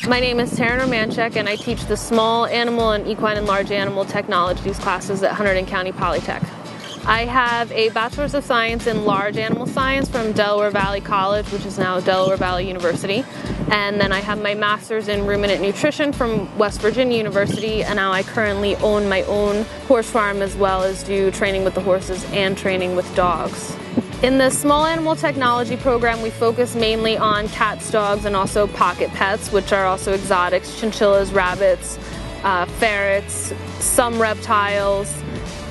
My name is Taryn Romanchek, and I teach the small animal and equine and large animal technologies classes at Hunterdon County Polytech. I have a Bachelor's of Science in Large Animal Science from Delaware Valley College, which is now Delaware Valley University. And then I have my Master's in Ruminant Nutrition from West Virginia University, and now I currently own my own horse farm as well as do training with the horses and training with dogs. In the small animal technology program, we focus mainly on cats, dogs, and also pocket pets, which are also exotics, chinchillas, rabbits, ferrets, some reptiles,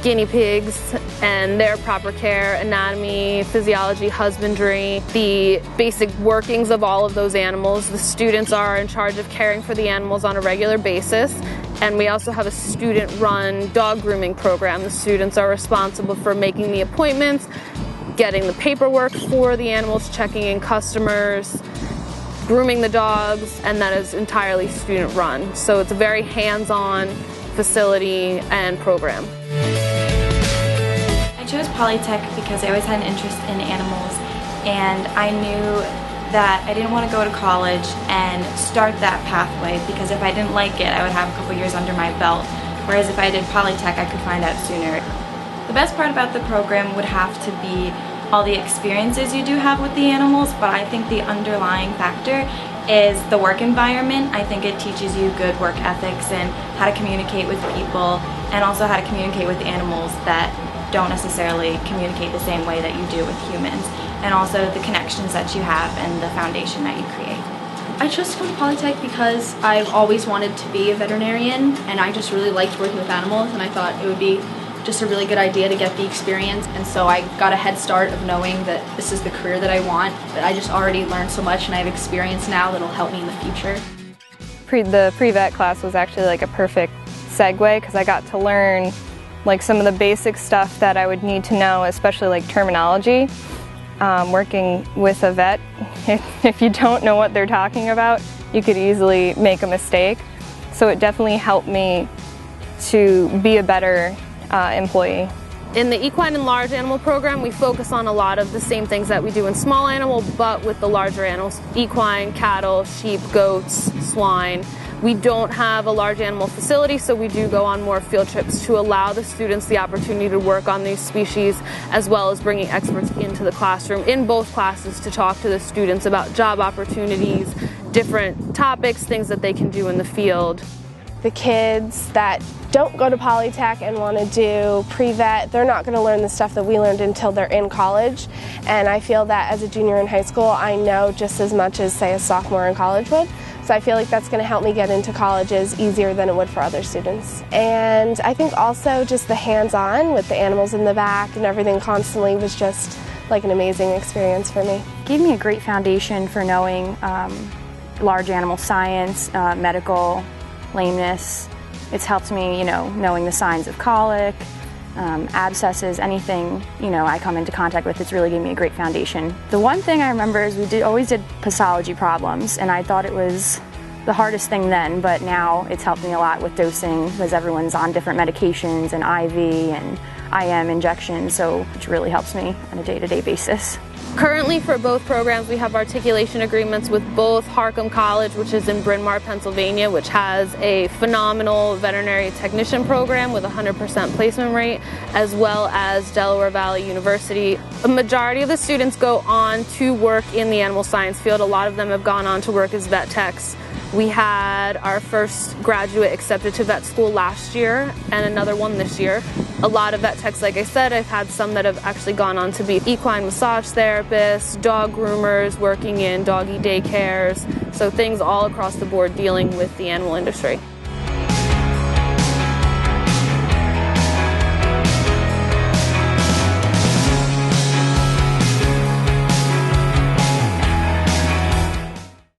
guinea pigs, and their proper care, anatomy, physiology, husbandry, the basic workings of all of those animals. The students are in charge of caring for the animals on a regular basis, and we also have a student-run dog grooming program. The students are responsible for making the appointments, getting the paperwork for the animals, checking in customers, grooming the dogs, and that is entirely student-run. So it's a very hands-on facility and program. I chose Polytech because I always had an interest in animals, and I knew that I didn't want to go to college and start that pathway, because if I didn't like it, I would have a couple years under my belt, whereas if I did Polytech, I could find out sooner. The best part about the program would have to be all the experiences you do have with the animals, but I think the underlying factor is the work environment. I think it teaches you good work ethics and how to communicate with people, and also how to communicate with animals that don't necessarily communicate the same way that you do with humans, and also the connections that you have and the foundation that you create. I chose to come to Polytech because I've always wanted to be a veterinarian, and I just really liked working with animals, and I thought it would be just a really good idea to get the experience, and so I got a head start of knowing that this is the career that I want. But I just already learned so much, and I have experience now that'll help me in the future. The pre-vet class was actually like a perfect segue, because I got to learn like some of the basic stuff that I would need to know, especially like terminology. Working with a vet, if you don't know what they're talking about, you could easily make a mistake. So it definitely helped me to be a better employee. In the equine and large animal program, we focus on a lot of the same things that we do in small animal, but with the larger animals: equine, cattle, sheep, goats, swine. We don't have a large animal facility, so we do go on more field trips to allow the students the opportunity to work on these species, as well as bringing experts into the classroom in both classes to talk to the students about job opportunities, different topics, things that they can do in the field. The kids that don't go to Polytech and want to do pre-vet, they're not going to learn the stuff that we learned until they're in college. And I feel that as a junior in high school, I know just as much as, say, a sophomore in college would. So I feel like that's going to help me get into colleges easier than it would for other students. And I think also just the hands-on with the animals in the back and everything constantly was just like an amazing experience for me. It gave me a great foundation for knowing large animal science, medical, lameness. It's helped me, knowing the signs of colic, abscesses, anything, I come into contact with. It's really given me a great foundation. The one thing I remember is we always did pathology problems, and I thought it was the hardest thing then, but now it's helped me a lot with dosing, because everyone's on different medications and IV and IM injections, so it really helps me on a day-to-day basis. Currently, for both programs, we have articulation agreements with both Harcum College, which is in Bryn Mawr, Pennsylvania, which has a phenomenal veterinary technician program with a 100% placement rate, as well as Delaware Valley University. A majority of the students go on to work in the animal science field. A lot of them have gone on to work as vet techs. We had our first graduate accepted to vet school last year and another one this year. A lot of vet techs, like I said, I've had some that have actually gone on to be equine massage therapists, dog groomers, working in doggy daycares, so things all across the board dealing with the animal industry.